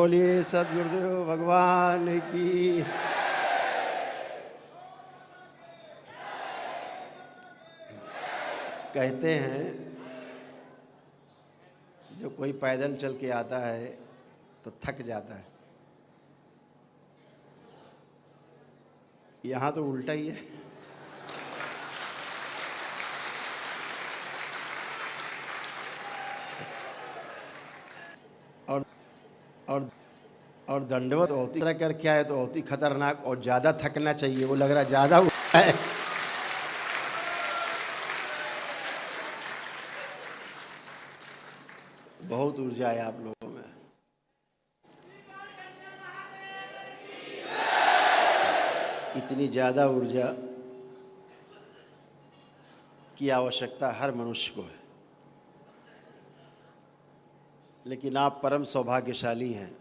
बोलिए सद्गुरुदेव भगवान की। कहते हैं जो कोई पैदल चल के आता है तो थक जाता है, यहाँ तो उल्टा ही है। और और और दंडवत होती कर क्या है तो होती खतरनाक और ज़्यादा थकना चाहिए, वो लग रहा ज़्यादा उल्टा है। बहुत ऊर्जा है आप लोगों में। इतनी ज़्यादा ऊर्जा की आवश्यकता हर मनुष्य को है, लेकिन आप परम सौभाग्यशाली हैं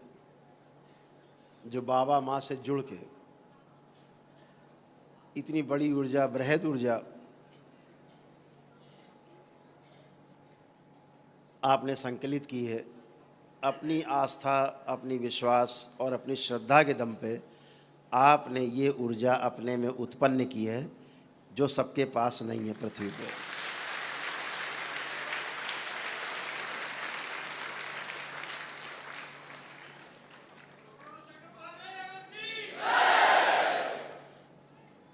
जो बाबा माँ से जुड़ के इतनी बड़ी ऊर्जा, बृहद ऊर्जा आपने संकलित की है। अपनी आस्था, अपनी विश्वास और अपनी श्रद्धा के दम पे आपने ये ऊर्जा अपने में उत्पन्न की है जो सबके पास नहीं है पृथ्वी पे।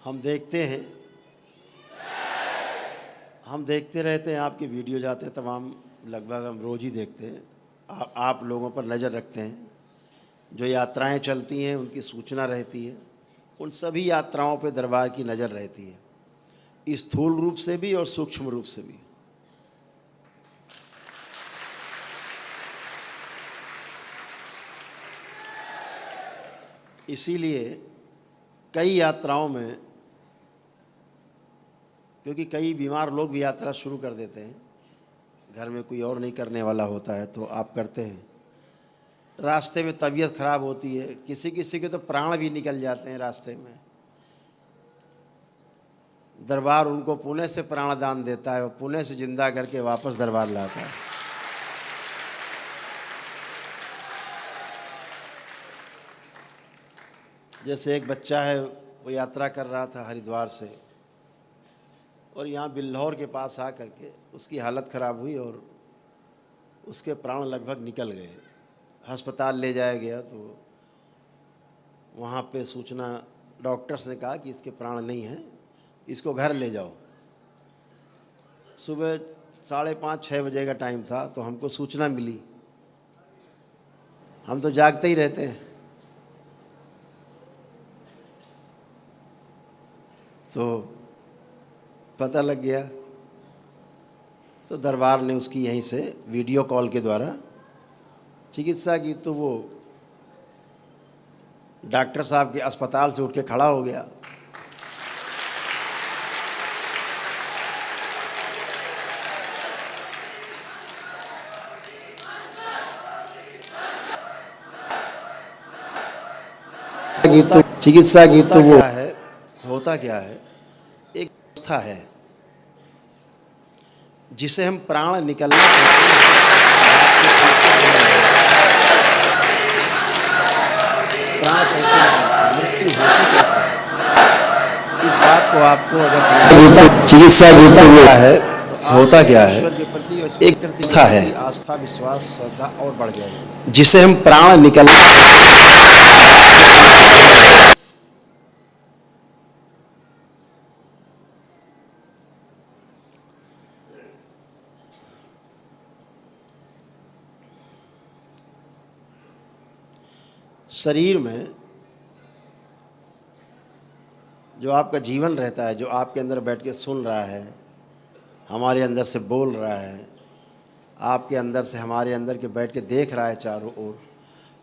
हम देखते रहते हैं, आपके वीडियो जाते हैं तमाम, लगभग हम रोज़ ही देखते हैं। आप लोगों पर नज़र रखते हैं, जो यात्राएं चलती हैं उनकी सूचना रहती है, उन सभी यात्राओं पे दरबार की नज़र रहती है, स्थूल रूप से भी और सूक्ष्म रूप से भी। इसीलिए कई यात्राओं में, क्योंकि कई बीमार लोग भी यात्रा शुरू कर देते हैं, घर में कोई और नहीं करने वाला होता है तो आप करते हैं। रास्ते में तबीयत खराब होती है, किसी किसी के तो प्राण भी निकल जाते हैं रास्ते में। दरबार उनको पुणे से प्राणदान देता है और पुणे से जिंदा करके वापस दरबार लाता है। जैसे एक बच्चा है, वो यात्रा कर रहा था हरिद्वार से और यहाँ बिल्हौर के पास आ करके उसकी हालत ख़राब हुई और उसके प्राण लगभग निकल गए। अस्पताल ले जाया गया तो वहाँ पे सूचना, डॉक्टर्स ने कहा कि इसके प्राण नहीं हैं, इसको घर ले जाओ। सुबह 5:30-6 बजे का टाइम था तो हमको सूचना मिली। हम तो जागते ही रहते हैं, तो पता लग गया। तो दरबार ने उसकी यहीं से वीडियो कॉल के द्वारा चिकित्सा की, तो वो डॉक्टर साहब के अस्पताल से उठ के खड़ा हो गया। चिकित्सा की तो वो है, होता क्या है, एक अवस्था है जिसे हम प्राण निकलना प्राण कैसे, मृत्यु होती कैसे, इस बात को आपको अगर चिकित्सा है होता क्या है, एक अवस्था है, आस्था, विश्वास, श्रद्धा और बढ़ जाएगी, जिसे हम प्राण निकलना। शरीर में जो आपका जीवन रहता है, जो आपके अंदर बैठ के सुन रहा है, हमारे अंदर से बोल रहा है, आपके अंदर से हमारे अंदर के बैठ के देख रहा है चारों ओर,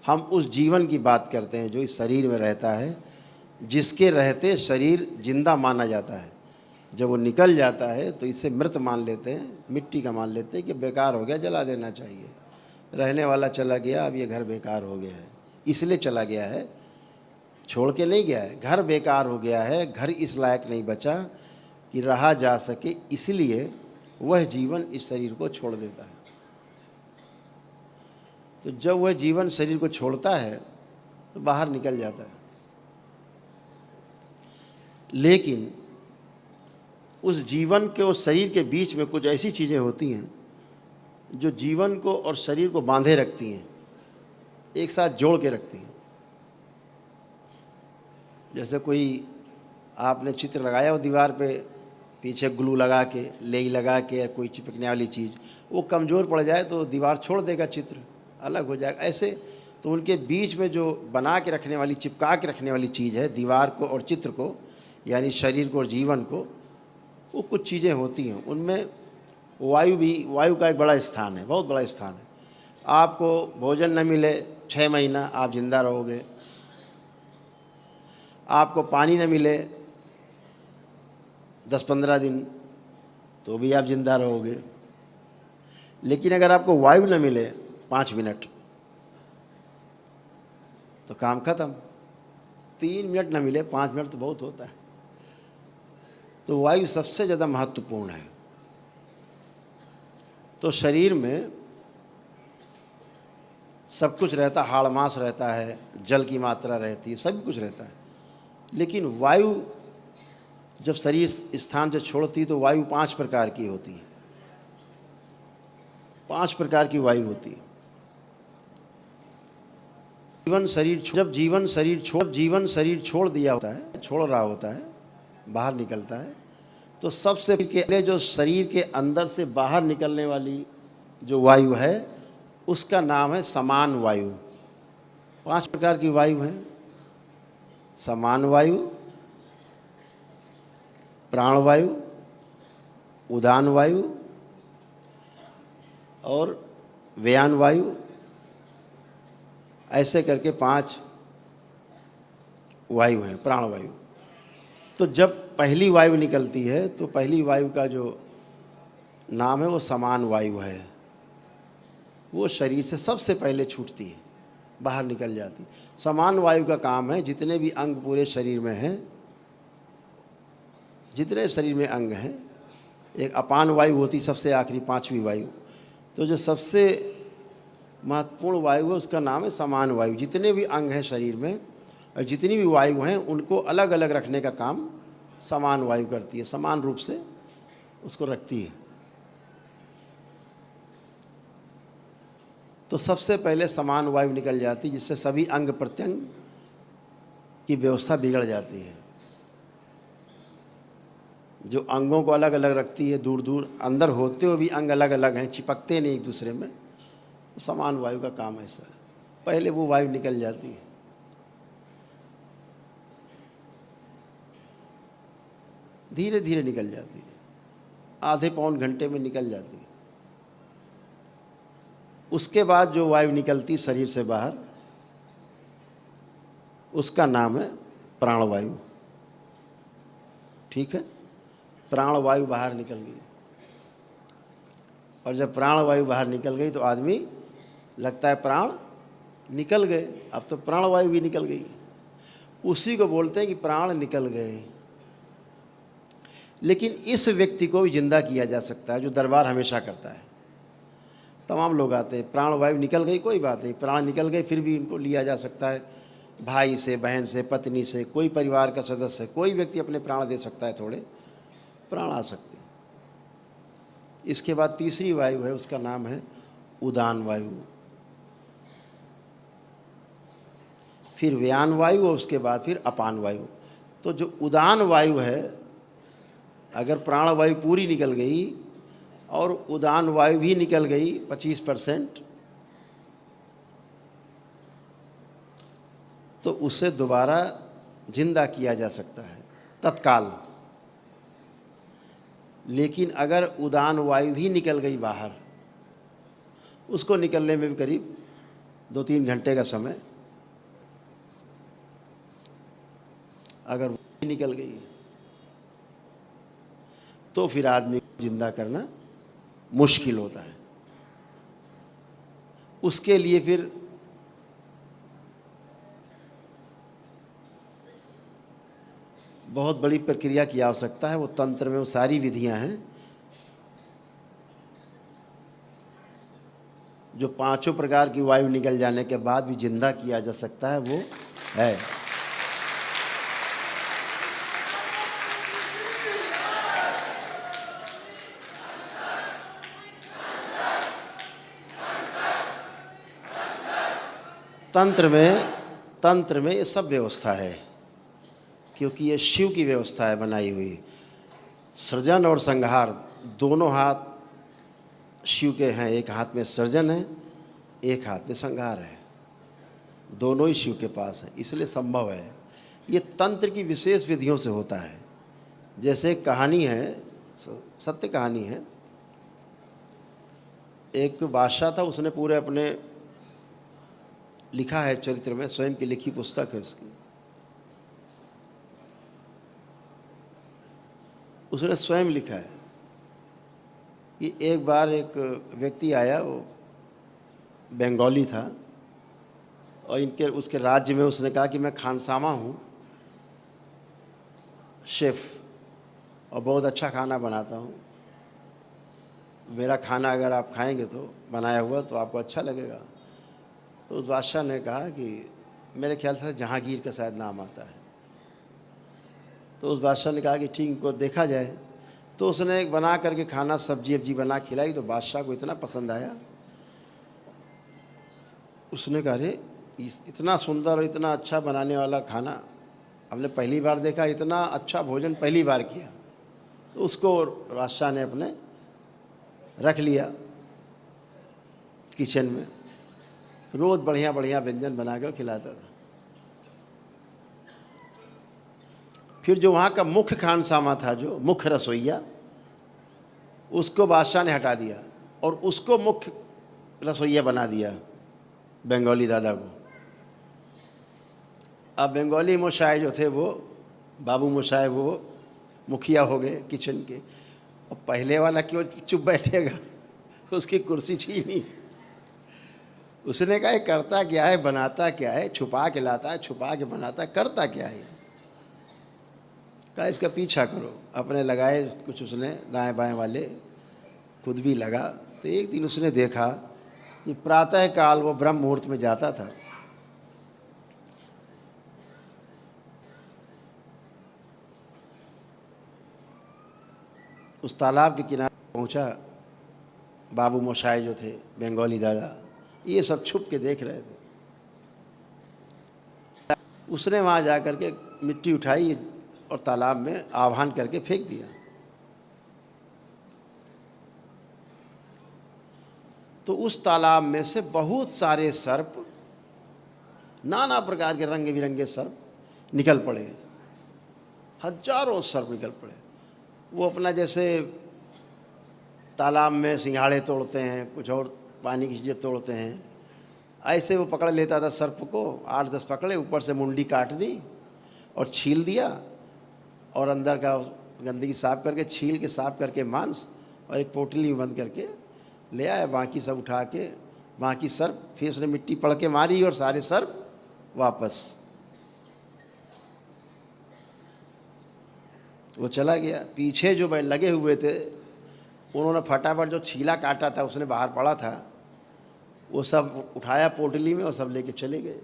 हम उस जीवन की बात करते हैं जो इस शरीर में रहता है, जिसके रहते शरीर जिंदा माना जाता है। जब वो निकल जाता है तो इसे मृत मान लेते हैं, मिट्टी का मान लेते हैं कि बेकार हो गया, जला देना चाहिए, रहने वाला चला गया, अब ये घर बेकार हो गया है। इसलिए चला गया है, छोड़ के नहीं गया है, घर बेकार हो गया है, घर इस लायक नहीं बचा कि रहा जा सके, इसलिए वह जीवन इस शरीर को छोड़ देता है। तो जब वह जीवन शरीर को छोड़ता है तो बाहर निकल जाता है। लेकिन उस जीवन के और शरीर के बीच में कुछ ऐसी चीज़ें होती हैं जो जीवन को और शरीर को बांधे रखती हैं, एक साथ जोड़ के रखती हैं। जैसे कोई आपने चित्र लगाया हो दीवार पे, पीछे ग्लू लगा के, लेई लगा के, या कोई चिपकने वाली चीज़, वो कमज़ोर पड़ जाए तो दीवार छोड़ देगा, चित्र अलग हो जाएगा। ऐसे तो उनके बीच में जो बना के रखने वाली, चिपका के रखने वाली चीज़ है दीवार को और चित्र को, यानी शरीर को और जीवन को, वो कुछ चीज़ें होती हैं। उनमें वायु का एक बड़ा स्थान है, बहुत बड़ा स्थान है। आपको भोजन न मिले 6 महीना आप जिंदा रहोगे, आपको पानी न मिले 10-15 दिन तो भी आप जिंदा रहोगे। लेकिन अगर आपको वायु न मिले 5 मिनट तो काम खत्म। 3 मिनट न मिले, 5 मिनट तो बहुत होता है। तो वायु सबसे ज़्यादा महत्वपूर्ण है। तो शरीर में सब कुछ रहता, हाड़ मांस रहता है, जल की मात्रा रहती है, सब कुछ रहता है। लेकिन वायु जब शरीर स्थान से छोड़ती है तो वायु 5 प्रकार की होती है। 5 प्रकार की वायु होती है। जब जीवन शरीर छोड़ दिया होता है, छोड़ रहा होता है, बाहर निकलता है, तो सबसे पहले जो शरीर के अंदर से बाहर निकलने वाली जो वायु है उसका नाम है समान वायु। 5 प्रकार की वायु है: समान वायु, प्राणवायु, उदान वायु और व्यान वायु। ऐसे करके 5 वायु हैं, प्राणवायु। तो जब पहली वायु निकलती है तो पहली वायु का जो नाम है वो समान वायु है। वो शरीर से सबसे पहले छूटती है, बाहर निकल जाती। समान वायु का काम है जितने भी अंग पूरे शरीर में हैं, जितने शरीर में अंग हैं, एक अपान वायु होती सबसे आखिरी 5वीं वायु। तो जो सबसे महत्वपूर्ण वायु है उसका नाम है समान वायु। जितने भी अंग हैं शरीर में और जितनी भी वायु हैं उनको अलग अलग रखने का काम समान वायु करती है, समान रूप से उसको रखती है। तो सबसे पहले समान वायु निकल जाती है, जिससे सभी अंग प्रत्यंग की व्यवस्था बिगड़ जाती है। जो अंगों को अलग अलग रखती है, दूर दूर अंदर होते हुए भी अंग अलग अलग हैं, चिपकते नहीं एक दूसरे में, तो समान वायु का काम ऐसा है। पहले वो वायु निकल जाती है। धीरे धीरे निकल जाती है, आधे पौन घंटे में निकल जाती है। उसके बाद जो वायु निकलती शरीर से बाहर उसका नाम है प्राणवायु। ठीक है, प्राणवायु बाहर निकल गई। और जब प्राणवायु बाहर निकल गई तो आदमी लगता है प्राण निकल गए, अब तो प्राणवायु भी निकल गई। उसी को बोलते हैं कि प्राण निकल गए। लेकिन इस व्यक्ति को भी जिंदा किया जा सकता है जो दरबार हमेशा करता है। तमाम लोग आते हैं, प्राणवायु निकल गई, कोई बात नहीं, प्राण निकल गए, फिर भी इनको लिया जा सकता है। भाई से, बहन से, पत्नी से, कोई परिवार का सदस्य, कोई व्यक्ति अपने प्राण दे सकता है, थोड़े प्राण आ सकते हैं। इसके बाद तीसरी वायु है, उसका नाम है उदान वायु। फिर व्यान वायु और उसके बाद फिर अपान वायु। तो जो उदान वायु है, अगर प्राणवायु पूरी निकल गई और उदान वायु भी निकल गई 25%, तो उसे दोबारा जिंदा किया जा सकता है तत्काल। लेकिन अगर उदान वायु भी निकल गई बाहर, उसको निकलने में भी करीब 2-3 घंटे का समय, अगर वो निकल गई तो फिर आदमी को जिंदा करना मुश्किल होता है। उसके लिए फिर बहुत बड़ी प्रक्रिया की आवश्यकता है। वो तंत्र में वो सारी विधियां हैं जो पांचों प्रकार की वायु निकल जाने के बाद भी जिंदा किया जा सकता है, वो है। तंत्र में ये सब व्यवस्था है, क्योंकि ये शिव की व्यवस्था है बनाई हुई। सृजन और संहार दोनों हाथ शिव के हैं, एक हाथ में सृजन है, एक हाथ में संहार है, दोनों ही शिव के पास है, इसलिए संभव है। ये तंत्र की विशेष विधियों से होता है। जैसे एक कहानी है, सत्य कहानी है। एक बादशाह था, उसने पूरे अपने लिखा है चरित्र में, स्वयं की लिखी पुस्तक है उसकी। उसने स्वयं लिखा है कि एक बार एक व्यक्ति आया, वो बंगाली था, और उसके राज्य में उसने कहा कि मैं खानसामा हूँ, शेफ़, और बहुत अच्छा खाना बनाता हूँ। मेरा खाना अगर आप खाएंगे तो बनाया हुआ तो आपको अच्छा लगेगा। तो उस बादशाह ने कहा कि मेरे ख्याल से जहांगीर का शायद नाम आता है। तो उस बादशाह ने कहा कि ठीक, को देखा जाए। तो उसने एक बना करके खाना, सब्जी वब्जी बना खिलाई, तो बादशाह को इतना पसंद आया। उसने कहा, अरे इतना सुंदर और इतना अच्छा बनाने वाला खाना हमने पहली बार देखा, इतना अच्छा भोजन पहली बार किया। तो उसको बादशाह ने अपने रख लिया किचन में, रोज़ बढ़िया बढ़िया व्यंजन बनाकर खिलाता था। फिर जो वहाँ का मुख्य खानसामा था, जो मुख्य रसोइया, उसको बादशाह ने हटा दिया और उसको मुख्य रसोइया बना दिया, बंगाली दादा को। अब बंगाली मोशाय जो थे, वो बाबू मोशाय, वो मुखिया हो गए किचन के। और पहले वाला क्यों चुप बैठेगा, उसकी कुर्सी छीनी। उसने कहा, करता क्या है, बनाता क्या है, छुपा के लाता है, छुपा के बनाता है, करता क्या है। कहा, इसका पीछा करो। अपने लगाए कुछ उसने दाएं बाएं वाले, खुद भी लगा। तो एक दिन उसने देखा कि प्रातः काल वो ब्रह्म मुहूर्त में जाता था। उस तालाब के किनारे पहुंचा। बाबू मोशाय जो थे, बंगाली दादा, ये सब छुप के देख रहे थे। उसने वहाँ जा कर के मिट्टी उठाई और तालाब में आह्वान करके फेंक दिया। तो उस तालाब में से बहुत सारे सर्प, नाना प्रकार के रंग बिरंगे सर्प निकल पड़े। हजारों सर्प निकल पड़े। वो अपना जैसे तालाब में सिंघाड़े तोड़ते हैं, कुछ और पानी की चीज़ें तोड़ते हैं, ऐसे वो पकड़ लेता था सर्प को। 8-10 पकड़े, ऊपर से मुंडी काट दी और छील दिया, और अंदर का गंदगी साफ करके, छील के साफ करके मांस, और एक पोटली में बंद करके ले आया। बाकी सब उठा के, बाकी सर्प, फिर उसने मिट्टी पड़ के मारी और सारे सर्प वापस। वो चला गया। पीछे जो लगे हुए थे, उन्होंने फटाफट जो छीला काटा था, उसने बाहर पड़ा था, वो सब उठाया पोटली में और सब लेके चले गए।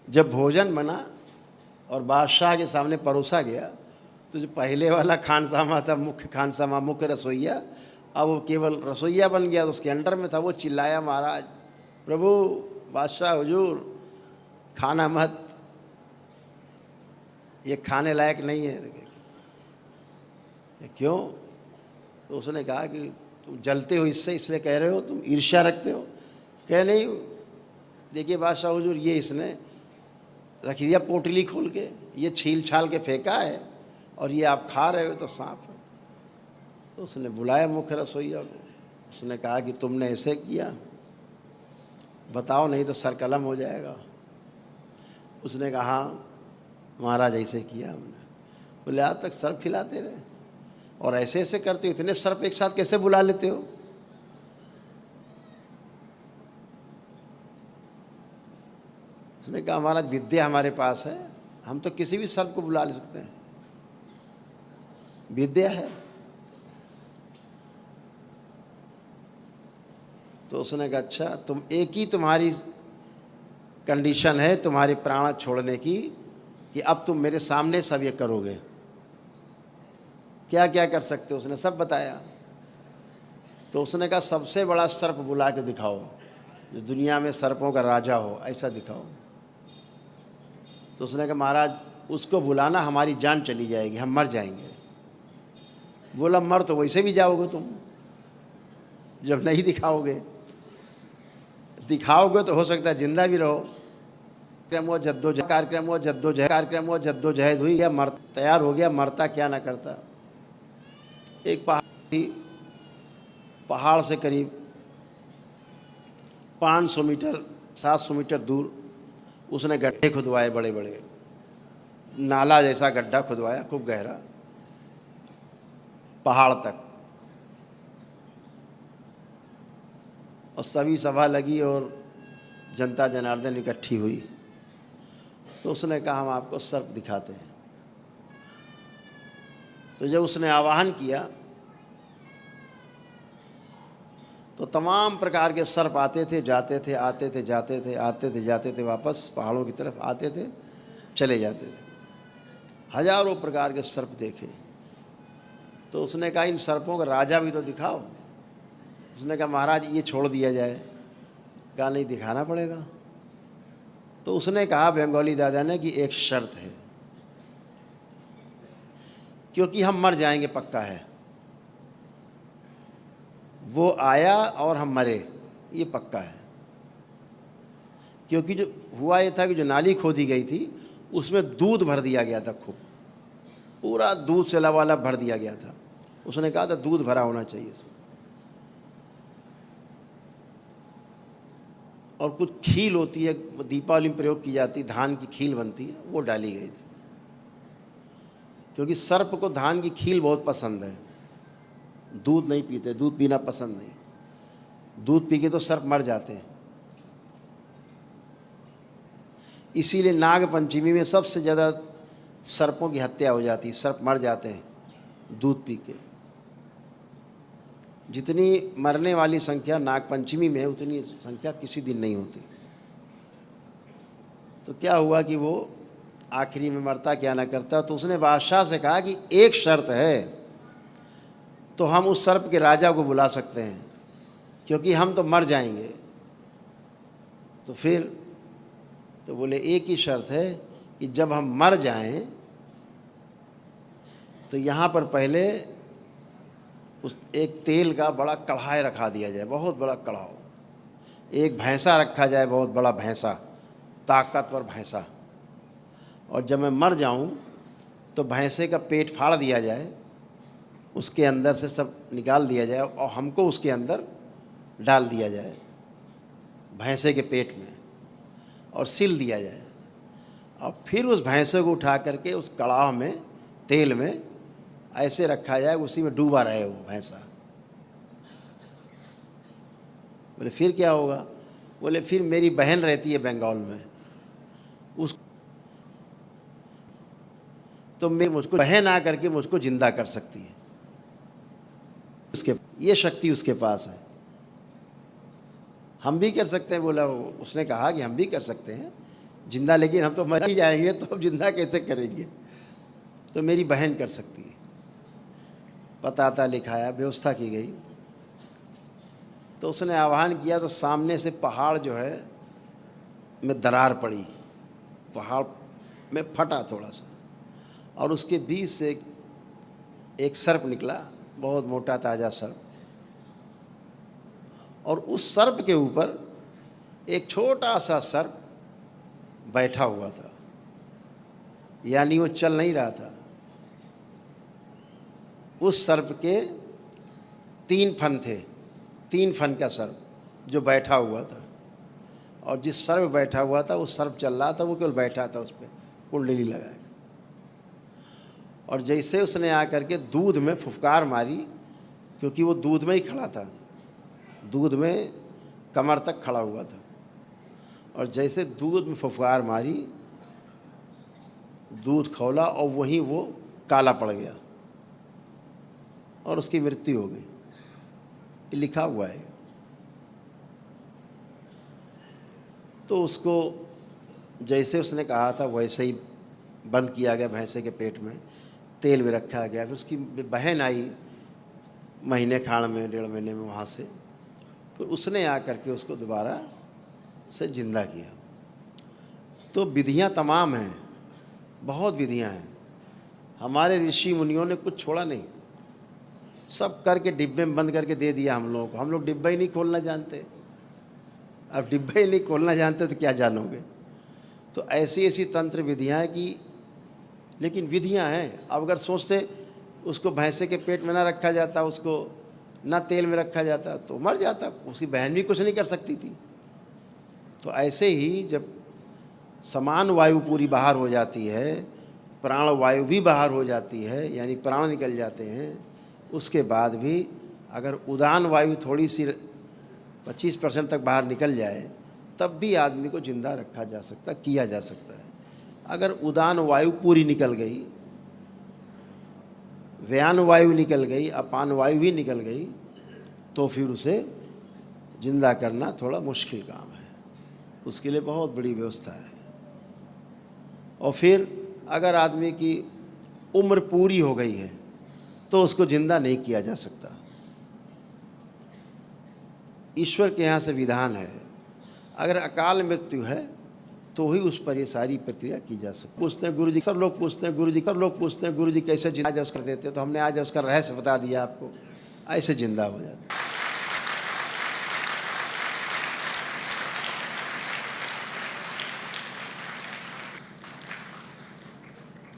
जब भोजन बना और बादशाह के सामने परोसा गया, तो जो पहले वाला खानसामा था, मुख्य खानसामा, मुख्य रसोइया, अब वो केवल रसोइया बन गया। तो उसके अंडर में था। वो चिल्लाया, महाराज, प्रभु, बादशाह हुजूर, खाना मत, ये खाने लायक नहीं है। क्यों? तो उसने कहा कि तुम जलते हो इससे, इसलिए कह रहे हो, तुम ईर्ष्या रखते हो। कह नहीं, देखिए बादशाह हुजूर, ये इसने रख दिया पोटली खोल के, ये छील छाल के फेंका है, और ये आप खा रहे हो तो सांप है। तो उसने बुलाया मुख्य रसोइया को। उसने कहा कि तुमने ऐसे किया, बताओ, नहीं तो सर कलम हो जाएगा। उसने कहा, हाँ महाराज, ऐसे किया हमने। बोले, आज तक सर्प खिलाते रहे और ऐसे ऐसे करते हो, इतने सर्प एक साथ कैसे बुला लेते हो? उसने कहा, महाराज, विद्या हमारे पास है, हम तो किसी भी सर्प को बुला ले सकते हैं, विद्या है। तो उसने कहा अच्छा, तुम एक ही तुम्हारी कंडीशन है तुम्हारे प्राण छोड़ने की कि अब तुम मेरे सामने सब ये करोगे। क्या क्या कर सकते हो? उसने सब बताया। तो उसने कहा सबसे बड़ा सर्प बुला के दिखाओ, जो दुनिया में सर्पों का राजा हो, ऐसा दिखाओ। तो उसने कहा महाराज उसको बुलाना, हमारी जान चली जाएगी, हम मर जाएंगे। बोला मर तो वैसे भी जाओगे तुम, जब नहीं दिखाओगे। दिखाओगे तो हो सकता है जिंदा भी रहो। कार्यक्रम जद्दोजहद हुई, या मर तैयार हो गया, मरता क्या ना करता। एक पहाड़ थी, पहाड़ से करीब 500 मीटर 700 मीटर दूर उसने गड्ढे खुदवाए, बड़े बड़े नाला जैसा गड्ढा खुदवाया, खूब गहरा, पहाड़ तक। और सभी सभा लगी और जनता जनार्दन इकट्ठी हुई। तो उसने कहा हम आपको सर्प दिखाते हैं। तो जब उसने आवाहन किया तो तमाम प्रकार के सर्प आते थे, जाते थे, आते थे, जाते थे, आते थे, जाते थे, वापस पहाड़ों की तरफ आते थे, चले जाते थे। हजारों प्रकार के सर्प देखे। तो उसने कहा इन सर्पों का राजा भी तो दिखाओ। उसने कहा महाराज ये छोड़ दिया जाए। कहा नहीं, दिखाना पड़ेगा। तो उसने कहा बंगाली दादा ने कि एक शर्त है, क्योंकि हम मर जाएंगे पक्का है। वो आया और हम मरे, ये पक्का है। क्योंकि जो हुआ ये था कि जो नाली खोदी गई थी उसमें दूध भर दिया गया था, खूब पूरा दूध से लबालब भर दिया गया था। उसने कहा था दूध भरा होना चाहिए इसमें। और कुछ खील होती है, दीपावली में प्रयोग की जाती, धान की खील बनती है, वो डाली गई थी। क्योंकि सर्प को धान की खील बहुत पसंद है। दूध नहीं पीते, दूध पीना पसंद नहीं। दूध पी के तो सर्प मर जाते हैं। इसीलिए नाग पंचमी में सबसे ज़्यादा सर्पों की हत्या हो जाती है, सर्प मर जाते हैं दूध पी के। जितनी मरने वाली संख्या नाग पंचमी में है, उतनी संख्या किसी दिन नहीं होती। तो क्या हुआ कि वो आखिरी में मरता क्या ना करता। तो उसने बादशाह से कहा कि एक शर्त है, तो हम उस सर्प के राजा को बुला सकते हैं, क्योंकि हम तो मर जाएंगे। तो फिर तो बोले एक ही शर्त है कि जब हम मर जाएं तो यहाँ पर पहले उस एक तेल का बड़ा कढ़ाई रखा दिया जाए, बहुत बड़ा कढ़ाव। एक भैंसा रखा जाए, बहुत बड़ा भैंसा, ताकतवर भैंसा। और जब मैं मर जाऊं तो भैंसे का पेट फाड़ दिया जाए, उसके अंदर से सब निकाल दिया जाए और हमको उसके अंदर डाल दिया जाए, भैंसे के पेट में, और सिल दिया जाए। और फिर उस भैंसे को उठा करके उस कड़ाह में, तेल में ऐसे रखा जाए, उसी में डूबा रहे वो भैंसा। बोले फिर क्या होगा? बोले फिर मेरी बहन रहती है बंगाल में, उस तो मैं मुझको बहन आ करके मुझको जिंदा कर सकती है। उसके ये शक्ति उसके पास है, हम भी कर सकते हैं। बोला उसने कहा कि हम भी कर सकते हैं जिंदा, लेकिन हम तो मर ही जाएंगे, तो अब जिंदा कैसे करेंगे? तो मेरी बहन कर सकती है। पता लिखाया, व्यवस्था की गई। तो उसने आह्वान किया तो सामने से पहाड़ जो है में दरार पड़ी, पहाड़ में फटा थोड़ा सा, और उसके बीच से एक सर्प निकला, बहुत मोटा ताज़ा सर्प। और उस सर्प के ऊपर एक छोटा सा सर्प बैठा हुआ था, यानी वो चल नहीं रहा था। उस सर्प के 3 फन थे, 3 फन का सर्प जो बैठा हुआ था। और जिस सर्प बैठा हुआ था वो सर्प चल रहा था, वो केवल बैठा था उस पर कुंडली लगाए। और जैसे उसने आकर के दूध में फुफकार मारी, क्योंकि वो दूध में ही खड़ा था, दूध में कमर तक खड़ा हुआ था। और जैसे दूध में फुफकार मारी, दूध खौला और वहीं वो काला पड़ गया और उसकी मृत्यु हो गई। ये लिखा हुआ है। तो उसको जैसे उसने कहा था वैसे ही बंद किया गया भैंसे के पेट में, तेल में रखा गया। फिर उसकी बहन आई महीने खाड़ में, 1.5 महीने में वहाँ से, फिर उसने आकर के उसको दोबारा से जिंदा किया। तो विधियाँ तमाम हैं, बहुत विधियाँ हैं। हमारे ऋषि मुनियों ने कुछ छोड़ा नहीं, सब करके डिब्बे में बंद करके दे दिया हम लोगों को। हम लोग डिब्बा ही नहीं खोलना जानते। अब डिब्बा ही नहीं खोलना जानते तो क्या जानोगे। तो ऐसी ऐसी तंत्र विधियाँ हैं कि, लेकिन विधियाँ हैं। अब अगर सोचते उसको भैंसे के पेट में ना रखा जाता, उसको ना तेल में रखा जाता तो मर जाता, उसकी बहन भी कुछ नहीं कर सकती थी। तो ऐसे ही जब समान वायु पूरी बाहर हो जाती है, प्राण वायु भी बाहर हो जाती है, यानी प्राण निकल जाते हैं, उसके बाद भी अगर उदान वायु थोड़ी सी 25% तक बाहर निकल जाए, तब भी आदमी को जिंदा रखा जा सकता, किया जा सकता है। अगर उदान वायु पूरी निकल गई, व्यान वायु निकल गई, अपान वायु भी निकल गई, तो फिर उसे जिंदा करना थोड़ा मुश्किल काम है। उसके लिए बहुत बड़ी व्यवस्था है। और फिर अगर आदमी की उम्र पूरी हो गई है तो उसको जिंदा नहीं किया जा सकता। ईश्वर के यहाँ से विधान है, अगर अकाल मृत्यु है तो ही उस पर ये सारी प्रक्रिया की जा सकती है। पूछते हैं गुरु जी, सब लोग पूछते हैं गुरु जी, सब लोग पूछते हैं गुरु जी कैसे जिंदा कर देते, तो हमने आज उसका रहस्य बता दिया आपको, ऐसे जिंदा हो जाता।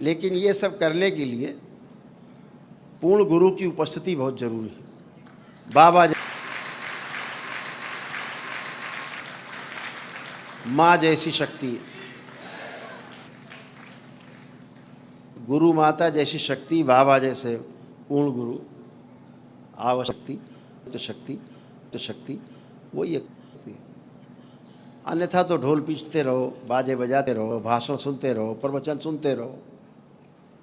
लेकिन ये सब करने के लिए पूर्ण गुरु की उपस्थिति बहुत जरूरी है। बाबा माँ जैसी शक्ति, गुरु माता जैसी शक्ति, बाबा जैसे पूर्ण गुरु, आवशक्ति तो शक्ति तो शक्ति वही एक। अन्यथा तो ढोल पीटते रहो, बाजे बजाते रहो, भाषण सुनते रहो, प्रवचन सुनते रहो।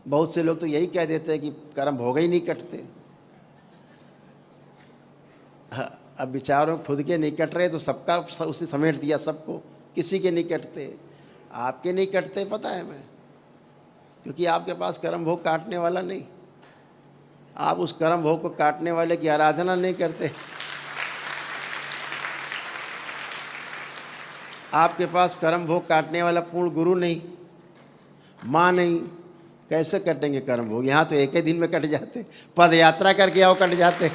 बहुत से लोग तो यही कह देते हैं कि कर्म भोग ही नहीं कटते। अब विचारों खुद के नहीं कट रहे तो सबका उसे समेट दिया सबको, किसी के नहीं कटते। आपके नहीं कटते पता है मैं, क्योंकि आपके पास कर्म भोग काटने वाला नहीं। आप उस कर्म भोग को काटने वाले की आराधना नहीं करते। आपके पास कर्म भोग काटने वाला पूर्ण गुरु नहीं, माँ नहीं, कैसे कटेंगे कर्म भोग। यहाँ तो एक ही दिन में कट जाते, पद यात्रा करके आओ कट जाते,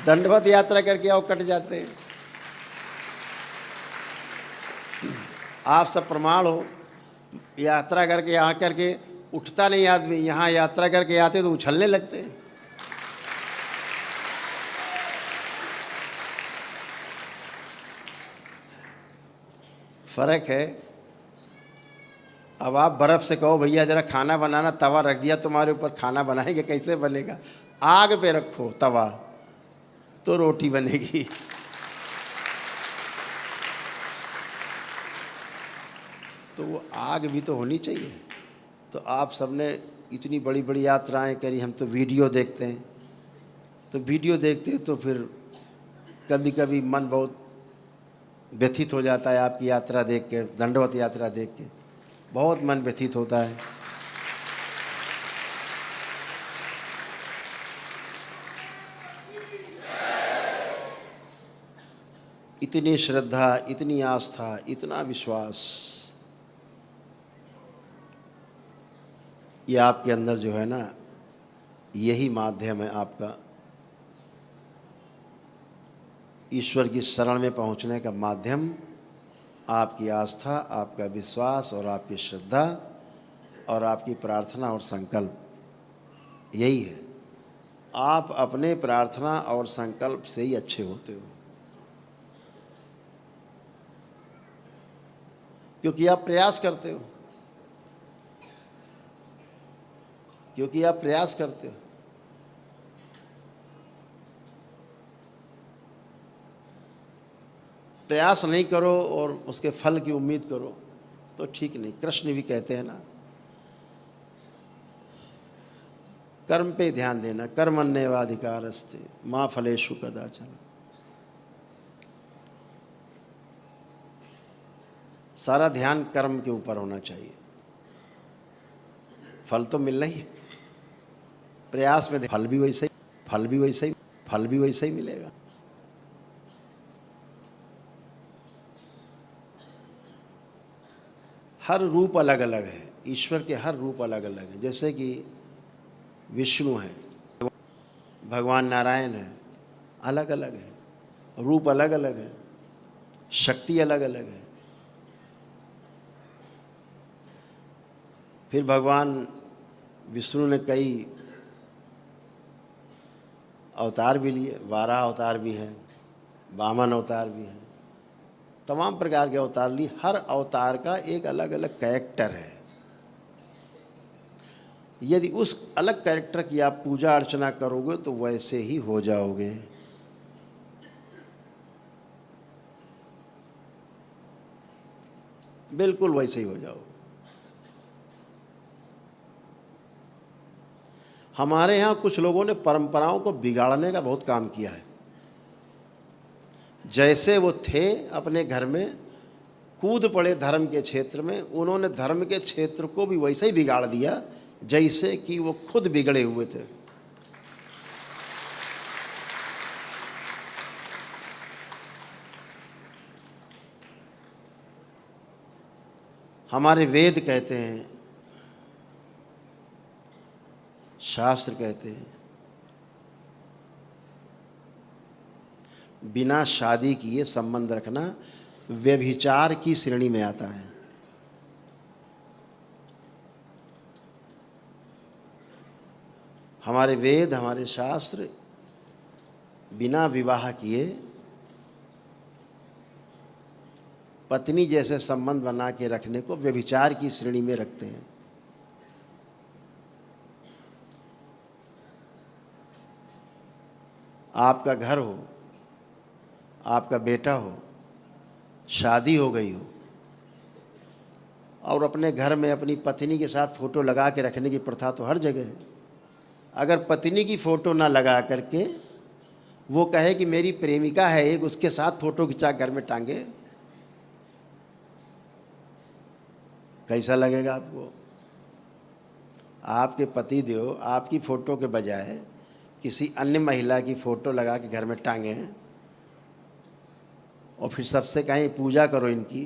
दंडवत यात्रा करके आओ कट जाते। आप सब प्रमाण हो, यात्रा करके आ करके उठता नहीं आदमी, यहाँ यात्रा करके आते तो उछलने लगते। फर्क है। अब आप बर्फ़ से कहो भैया ज़रा खाना बनाना, तवा रख दिया तुम्हारे ऊपर, खाना बनाएंगे कैसे बनेगा। आग पे रखो तवा तो रोटी बनेगी। तो वो आग भी तो होनी चाहिए। तो आप सबने इतनी बड़ी बड़ी यात्राएं करी, हम तो वीडियो देखते हैं। तो वीडियो देखते हैं तो फिर कभी कभी मन बहुत व्यथित हो जाता है आपकी यात्रा देख के, दंडवत यात्रा देख के बहुत मन व्यथित होता है। इतनी श्रद्धा, इतनी आस्था, इतना विश्वास, ये आपके अंदर जो है ना, यही माध्यम है आपका ईश्वर की शरण में पहुंचने का माध्यम। आपकी आस्था, आपका विश्वास और आपकी श्रद्धा और आपकी प्रार्थना और संकल्प, यही है। आप अपने प्रार्थना और संकल्प से ही अच्छे होते हो, क्योंकि आप प्रयास करते हो, क्योंकि आप प्रयास करते हो। प्रयास नहीं करो और उसके फल की उम्मीद करो तो ठीक नहीं। कृष्ण भी कहते हैं ना, कर्म पे ध्यान देना, कर्मण्येवाधिकारस्ते मां फलेषु कदाचन। सारा ध्यान कर्म के ऊपर होना चाहिए। फल तो मिलना ही है, प्रयास में फल भी वैसे ही, फल भी वैसे ही, फल भी वैसे ही मिलेगा। हर रूप अलग अलग है, ईश्वर के हर रूप अलग अलग है। जैसे कि विष्णु है, भगवान नारायण है, अलग अलग है, रूप अलग अलग है, शक्ति अलग अलग है। फिर भगवान विष्णु ने कई अवतार भी लिए, 12 अवतार भी हैं, वामन अवतार भी हैं, तमाम प्रकार के अवतार लिए। हर अवतार का एक अलग अलग कैरेक्टर है। यदि उस अलग कैरेक्टर की आप पूजा अर्चना करोगे तो वैसे ही हो जाओगे। बिल्कुल वैसे ही हो जाओगे। हमारे यहाँ कुछ लोगों ने परंपराओं को बिगाड़ने का बहुत काम किया है। जैसे वो थे अपने घर में, कूद पड़े धर्म के क्षेत्र में, उन्होंने धर्म के क्षेत्र को भी वैसे ही बिगाड़ दिया जैसे कि वो खुद बिगड़े हुए थे। हमारे वेद कहते हैं, शास्त्र कहते हैं, बिना शादी किए संबंध रखना व्यभिचार की श्रेणी में आता है। हमारे वेद, हमारे शास्त्र बिना विवाह किए पत्नी जैसे संबंध बना के रखने को व्यभिचार की श्रेणी में रखते हैं। आपका घर हो, आपका बेटा हो, शादी हो गई हो और अपने घर में अपनी पत्नी के साथ फ़ोटो लगा के रखने की प्रथा तो हर जगह है। अगर पत्नी की फ़ोटो ना लगा करके वो कहे कि मेरी प्रेमिका है एक, उसके साथ फ़ोटो खिंचा घर में टांगे, कैसा लगेगा आपको? आपके पति देव आपकी फ़ोटो के बजाय किसी अन्य महिला की फ़ोटो लगा के घर में टांगे और फिर सबसे कहें पूजा करो इनकी।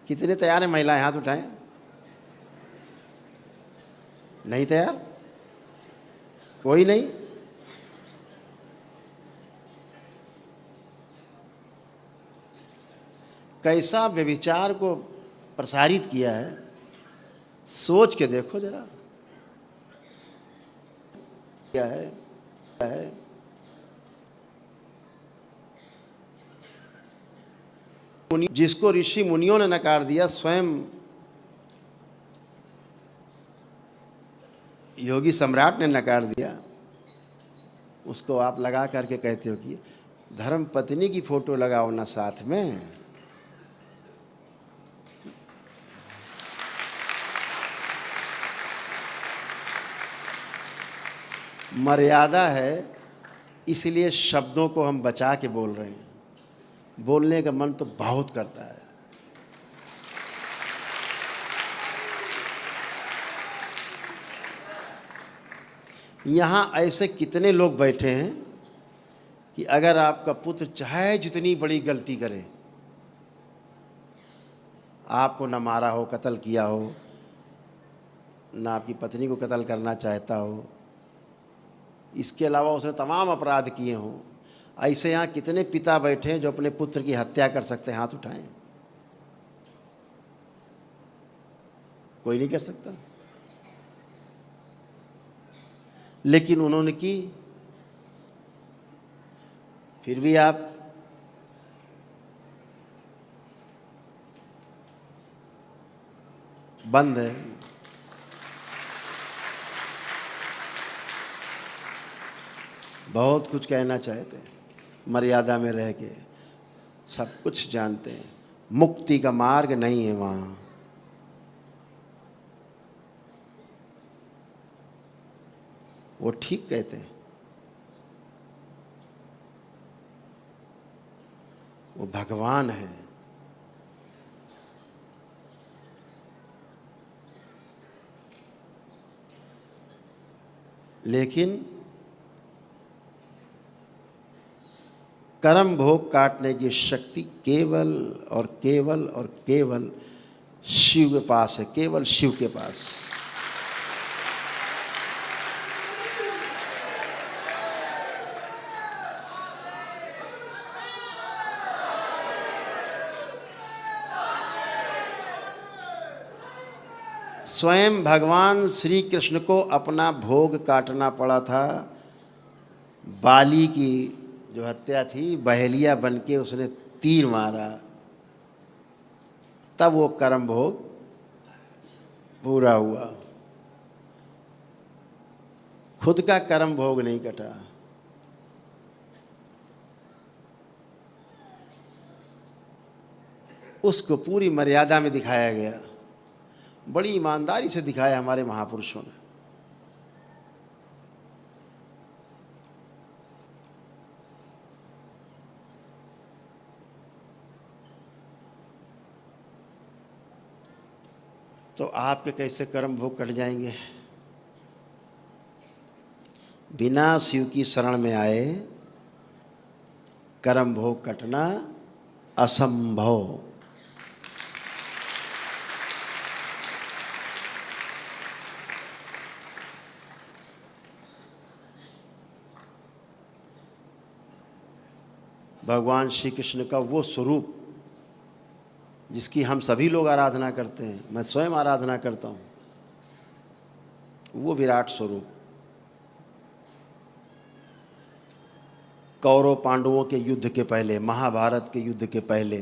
कितने तैयार हैं महिलाएं? हाथ उठाएं। नहीं तैयार? कोई नहीं? कैसा व्यभिचार को प्रसारित किया है, सोच के देखो जरा। क्या है, क्या है? जिसको ऋषि मुनियों ने नकार दिया, स्वयं योगी सम्राट ने नकार दिया, उसको आप लगा करके कहते हो कि धर्म पत्नी की फोटो लगाओ ना साथ में। मर्यादा है, इसलिए शब्दों को हम बचा के बोल रहे हैं। बोलने का मन तो बहुत करता है। यहाँ ऐसे कितने लोग बैठे हैं कि अगर आपका पुत्र चाहे जितनी बड़ी गलती करे, आपको न मारा हो, कत्ल किया हो, न आपकी पत्नी को कत्ल करना चाहता हो, इसके अलावा उसने तमाम अपराध किए हों, ऐसे यहाँ कितने पिता बैठे हैं जो अपने पुत्र की हत्या कर सकते हैं? हाथ उठाएं। कोई नहीं कर सकता, लेकिन उन्होंने की। फिर भी आप बंद है। बहुत कुछ कहना चाहते हैं, मर्यादा में रह के सब कुछ जानते हैं। मुक्ति का मार्ग नहीं है वहाँ। वो ठीक कहते हैं, वो भगवान है, लेकिन कर्म भोग काटने की शक्ति केवल और केवल और केवल शिव के पास है, केवल शिव के पास। स्वयं भगवान श्री कृष्ण को अपना भोग काटना पड़ा था। बाली की जो हत्या थी, बहेलिया बनके उसने तीर मारा, तब वो कर्म भोग पूरा हुआ। खुद का कर्म भोग नहीं कटा। उसको पूरी मर्यादा में दिखाया गया, बड़ी ईमानदारी से दिखाया हमारे महापुरुषों ने। तो आपके कैसे कर्म भोग कट जाएंगे? बिना शिव की शरण में आए कर्म भोग कटना असंभव। भगवान श्री कृष्ण का वो स्वरूप जिसकी हम सभी लोग आराधना करते हैं, मैं स्वयं आराधना करता हूँ, वो विराट स्वरूप कौरव पांडवों के युद्ध के पहले, महाभारत के युद्ध के पहले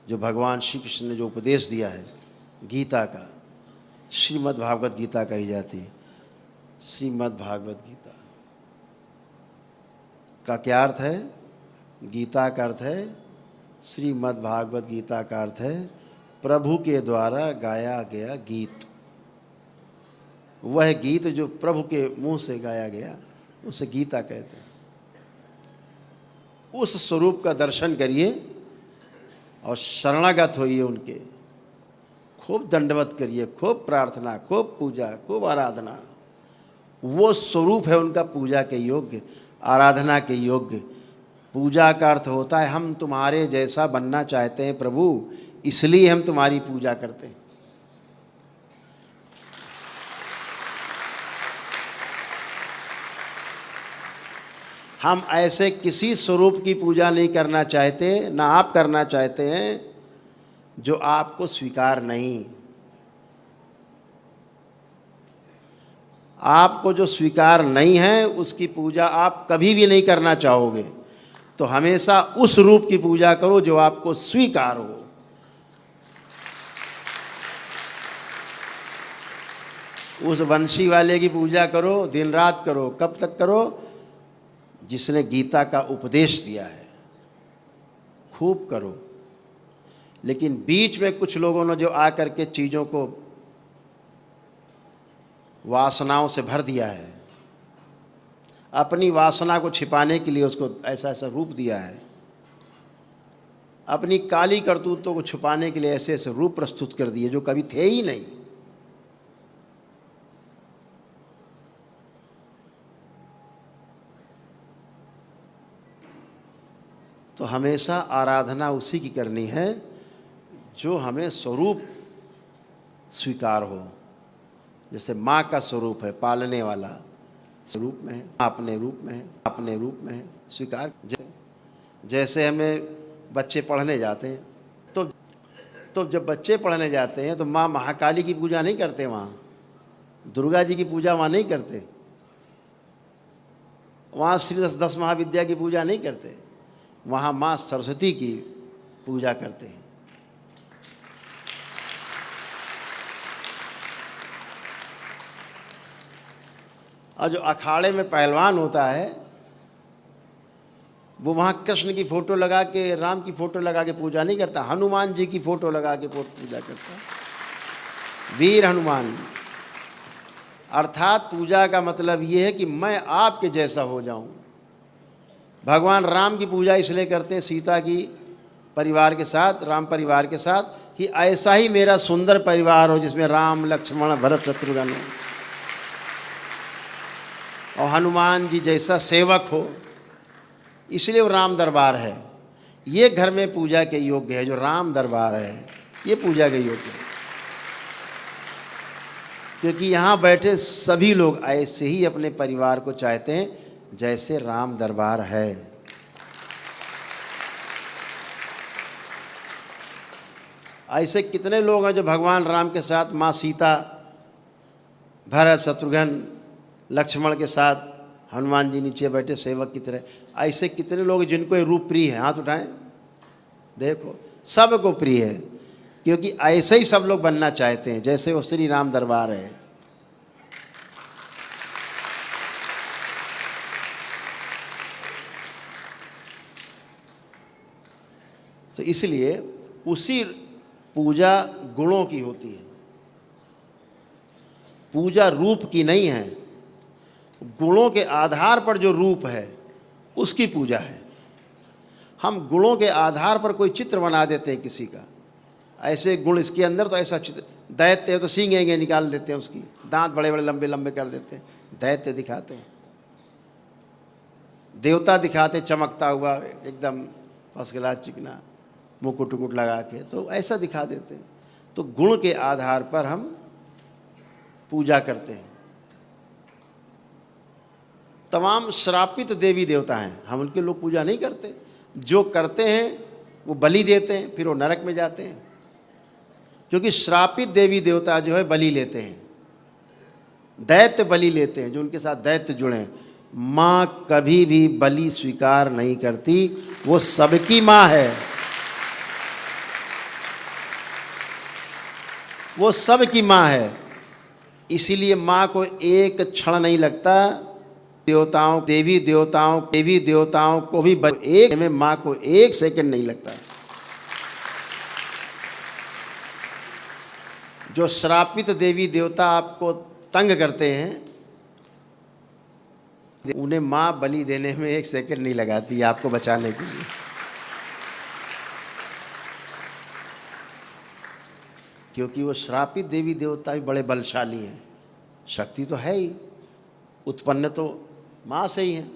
जो भगवान श्री कृष्ण ने जो उपदेश दिया है गीता का, श्रीमद् भागवत गीता कही जाती है। श्रीमद् भागवत गीता का क्या अर्थ है? गीता का अर्थ है, श्रीमद् भागवत गीता का अर्थ है प्रभु के द्वारा गाया गया गीत। वह गीत जो प्रभु के मुंह से गाया गया उसे गीता कहते हैं। उस स्वरूप का दर्शन करिए और शरणागत होइए उनके, खूब दंडवत करिए, खूब प्रार्थना, खूब पूजा, खूब आराधना। वो स्वरूप है उनका पूजा के योग्य, आराधना के योग्य। पूजा का अर्थ होता है हम तुम्हारे जैसा बनना चाहते हैं प्रभु, इसलिए हम तुम्हारी पूजा करते हैं। हम ऐसे किसी स्वरूप की पूजा नहीं करना चाहते, ना आप करना चाहते हैं जो आपको स्वीकार नहीं। आपको जो स्वीकार नहीं है उसकी पूजा आप कभी भी नहीं करना चाहोगे। तो हमेशा उस रूप की पूजा करो जो आपको स्वीकार हो। उस वंशी वाले की पूजा करो, दिन रात करो। कब तक करो? जिसने गीता का उपदेश दिया है, खूब करो। लेकिन बीच में कुछ लोगों ने जो आकर के चीज़ों को वासनाओं से भर दिया है, अपनी वासना को छिपाने के लिए उसको ऐसा ऐसा रूप दिया है, अपनी काली करतूतों को छुपाने के लिए ऐसे ऐसे रूप प्रस्तुत कर दिए जो कभी थे ही नहीं। तो हमेशा आराधना उसी की करनी है जो हमें स्वरूप स्वीकार हो। जैसे माँ का स्वरूप है पालने वाला, स्वरूप में है, अपने रूप में है, अपने रूप में है, स्वीकार। जैसे हमें बच्चे पढ़ने जाते हैं तो जब बच्चे पढ़ने जाते हैं तो माँ महाकाली की पूजा नहीं करते, वहाँ दुर्गा जी की पूजा वहाँ नहीं करते, वहाँ श्री दस महाविद्या की पूजा नहीं करते, वहाँ माँ सरस्वती की पूजा करते हैं। और जो अखाड़े में पहलवान होता है वो वहाँ कृष्ण की फ़ोटो लगा के, राम की फ़ोटो लगा के पूजा नहीं करता, हनुमान जी की फ़ोटो लगा के पूजा करता है। वीर हनुमान। अर्थात पूजा का मतलब ये है कि मैं आपके जैसा हो जाऊं। भगवान राम की पूजा इसलिए करते हैं सीता की परिवार के साथ, राम परिवार के साथ, कि ऐसा ही मेरा सुंदर परिवार हो जिसमें राम लक्ष्मण भरत शत्रुघ्न हो। और हनुमान जी जैसा सेवक हो, इसलिए वो राम दरबार है। ये घर में पूजा के योग्य है, जो राम दरबार है ये पूजा के योग्य है, क्योंकि यहाँ बैठे सभी लोग ऐसे ही अपने परिवार को चाहते हैं जैसे राम दरबार है। ऐसे कितने लोग हैं जो भगवान राम के साथ माँ सीता, भरत, शत्रुघ्न, लक्ष्मण के साथ हनुमान जी नीचे बैठे सेवक की तरह, ऐसे कितने लोग जिनको ये रूप प्रिय है? हाथ उठाएं, देखो सबको प्रिय है, क्योंकि ऐसे ही सब लोग बनना चाहते हैं जैसे वो श्री राम दरबार है। तो इसलिए उसी पूजा गुणों की होती है, पूजा रूप की नहीं है। गुणों के आधार पर जो रूप है उसकी पूजा है। हम गुणों के आधार पर कोई चित्र बना देते हैं किसी का, ऐसे गुण इसके अंदर तो ऐसा चित्र, दैत्य है तो सींगेंगे निकाल देते हैं, उसकी दांत बड़े बड़े लंबे लंबे कर देते हैं, दैत्य दिखाते हैं। देवता दिखाते चमकता हुआ एकदम फर्स्ट क्लास चिकना, मुकुट उकुट लगा के, तो ऐसा दिखा देते हैं। तो गुण के आधार पर हम पूजा करते हैं। तमाम श्रापित देवी देवता हैं, हम उनके लोग पूजा नहीं करते। जो करते हैं वो बलि देते हैं, फिर वो नरक में जाते हैं, क्योंकि श्रापित देवी देवता जो है बलि लेते हैं, दैत्य बलि लेते हैं, जो उनके साथ दैत्य जुड़े हैं। माँ कभी भी बलि स्वीकार नहीं करती, वो सबकी माँ है, वो सबकी माँ है। इसीलिए माँ को एक क्षण नहीं लगता, देवताओं, देवी देवताओं को भी एक में माँ को एक सेकंड नहीं लगता। जो श्रापित देवी देवता आपको तंग करते हैं, उन्हें माँ बलि देने में एक सेकंड नहीं लगाती आपको बचाने के लिए, क्योंकि वो श्रापित देवी देवता भी बड़े बलशाली हैं। शक्ति तो है ही, उत्पन्न तो माँ से ही है,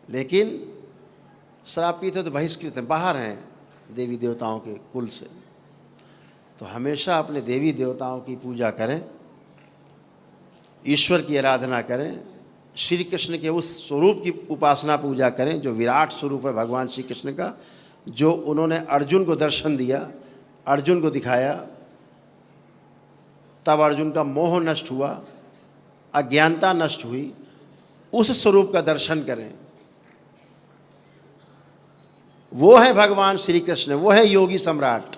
लेकिन श्रापित है तो बहिष्कृत हैं, बाहर हैं देवी देवताओं के कुल से। तो हमेशा अपने देवी देवताओं की पूजा करें, ईश्वर की आराधना करें, श्री कृष्ण के उस स्वरूप की उपासना पूजा करें जो विराट स्वरूप है भगवान श्री कृष्ण का, जो उन्होंने अर्जुन को दर्शन दिया, अर्जुन को दिखाया, तब अर्जुन का मोह नष्ट हुआ, अज्ञानता नष्ट हुई। उस स्वरूप का दर्शन करें। वो है भगवान श्री कृष्ण, वो है योगी सम्राट,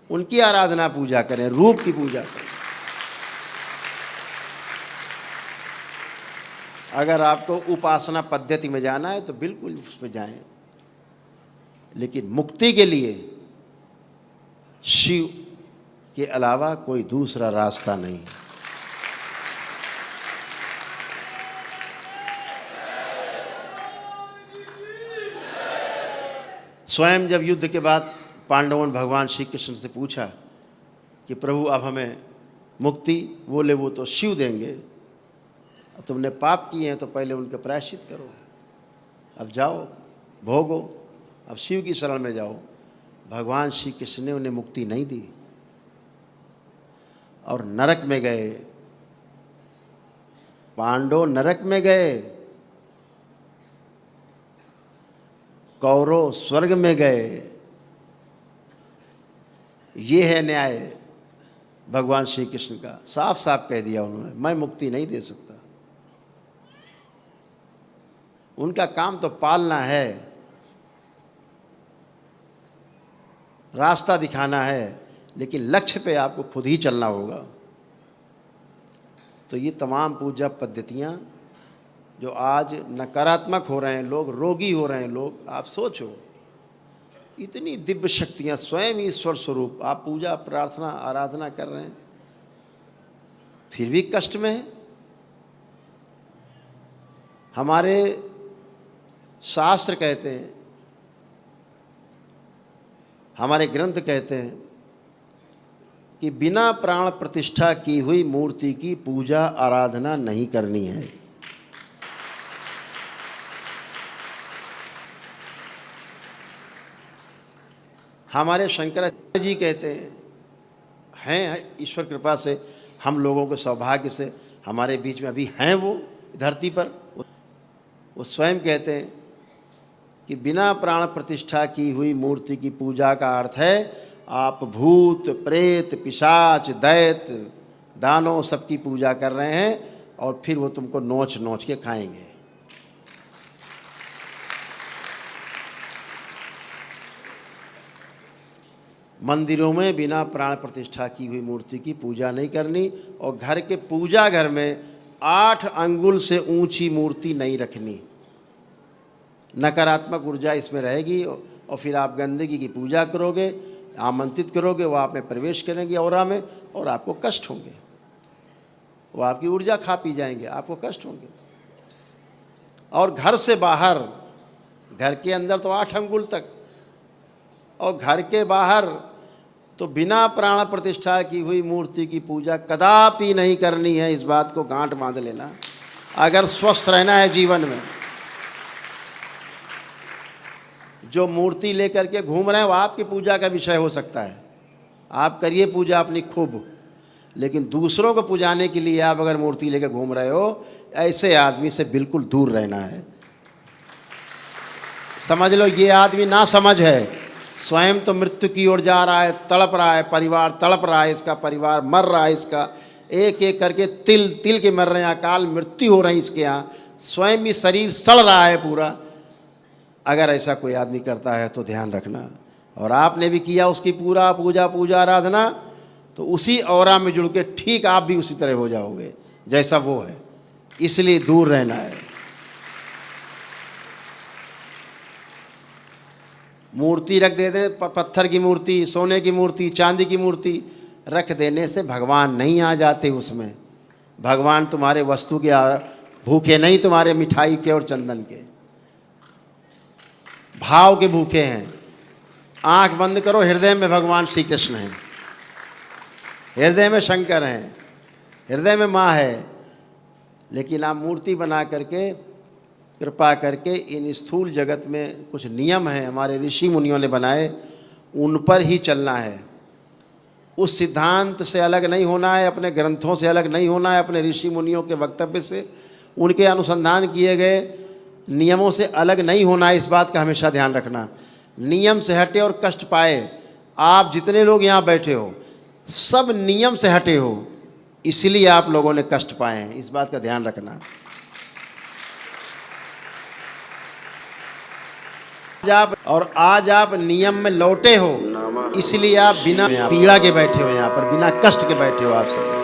उनकी आराधना पूजा करें, रूप की पूजा करें। अगर आपको उपासना पद्धति में जाना है तो बिल्कुल उस पर जाएं, लेकिन मुक्ति के लिए शिव के अलावा कोई दूसरा रास्ता नहीं है। स्वयं जब युद्ध के बाद पांडवों ने भगवान श्री कृष्ण से पूछा कि प्रभु अब हमें मुक्ति, बोले वो तो शिव देंगे, तुमने पाप किए हैं तो पहले उनका प्रायश्चित करो, अब जाओ भोगो, अब शिव की शरण में जाओ। भगवान श्री कृष्ण ने उन्हें मुक्ति नहीं दी और नरक में गए। पांडव नरक में गए, कौरव स्वर्ग में गए। ये है न्याय भगवान श्री कृष्ण का। साफ साफ कह दिया उन्होंने, मैं मुक्ति नहीं दे सकता। उनका काम तो पालना है, रास्ता दिखाना है, लेकिन लक्ष्य पे आपको खुद ही चलना होगा। तो ये तमाम पूजा पद्धतियाँ जो आज नकारात्मक हो रहे हैं, लोग रोगी हो रहे हैं लोग, आप सोचो इतनी दिव्य शक्तियाँ, स्वयं ईश्वर स्वरूप, आप पूजा प्रार्थना आराधना कर रहे हैं, फिर भी कष्ट में है। हमारे शास्त्र कहते हैं, हमारे ग्रंथ कहते हैं कि बिना प्राण प्रतिष्ठा की हुई मूर्ति की पूजा आराधना नहीं करनी है। हमारे शंकराचार्य जी कहते हैं ईश्वर कृपा से हम लोगों के सौभाग्य से हमारे बीच में अभी हैं वो धरती पर। वो स्वयं कहते हैं कि बिना प्राण प्रतिष्ठा की हुई मूर्ति की पूजा का अर्थ है आप भूत प्रेत पिशाच दैत्य दानव सबकी पूजा कर रहे हैं और फिर वो तुमको नोच नोच के खाएंगे। मंदिरों में बिना प्राण प्रतिष्ठा की हुई मूर्ति की पूजा नहीं करनी और घर के पूजा घर में 8 अंगुल से ऊंची मूर्ति नहीं रखनी। नकारात्मक ऊर्जा इसमें रहेगी और फिर आप गंदगी की पूजा करोगे, आमंत्रित करोगे, वो आप में प्रवेश करेंगे औरा में और आपको कष्ट होंगे। वो आपकी ऊर्जा खा पी जाएंगे, आपको कष्ट होंगे। और घर से बाहर, घर के अंदर तो 8 अंगुल तक और घर के बाहर तो बिना प्राण प्रतिष्ठा की हुई मूर्ति की पूजा कदापि नहीं करनी है। इस बात को गांठ बांध लेना अगर स्वस्थ रहना है जीवन में। जो मूर्ति लेकर के घूम रहे हैं वो आपकी पूजा का विषय हो सकता है, आप करिए पूजा अपनी खूब, लेकिन दूसरों को पुजाने के लिए आप अगर मूर्ति लेकर घूम रहे हो, ऐसे आदमी से बिल्कुल दूर रहना है। समझ लो ये आदमी ना समझ है, स्वयं तो मृत्यु की ओर जा रहा है, तड़प रहा है, परिवार तड़प रहा है, इसका परिवार मर रहा है, इसका एक एक करके तिल तिल के मर रहे हैं, अकाल मृत्यु हो रही इसके यहाँ, स्वयं भी शरीर सड़ रहा है पूरा। अगर ऐसा कोई आदमी करता है तो ध्यान रखना, और आपने भी किया उसकी पूरा पूजा आराधना, तो उसी औरा में जुड़ के ठीक आप भी उसी तरह हो जाओगे जैसा वो है। इसलिए दूर रहना है। मूर्ति रख देते हैं, पत्थर की मूर्ति, सोने की मूर्ति, चांदी की मूर्ति रख देने से भगवान नहीं आ जाते उसमें। भगवान तुम्हारे वस्तु के भूखे नहीं, तुम्हारे मिठाई के और चंदन के भाव के भूखे हैं। आंख बंद करो, हृदय में भगवान श्री कृष्ण हैं, हृदय में शंकर हैं, हृदय में माँ है। लेकिन आप मूर्ति बना करके कृपा करके इन स्थूल जगत में कुछ नियम हैं हमारे ऋषि मुनियों ने बनाए, उन पर ही चलना है। उस सिद्धांत से अलग नहीं होना है, अपने ग्रंथों से अलग नहीं होना है, अपने ऋषि मुनियों के वक्तव्य से, उनके अनुसंधान किए गए नियमों से अलग नहीं होना है। इस बात का हमेशा ध्यान रखना। नियम से हटे और कष्ट पाए, आप जितने लोग यहाँ बैठे हो सब नियम से हटे हो, इसलिए आप लोगों ने कष्ट पाए हैं। इस बात का ध्यान रखना। आज आप नियम में लौटे हो, इसलिए आप बिना पीड़ा के बैठे हो, यहाँ पर बिना कष्ट के बैठे हो आप सब।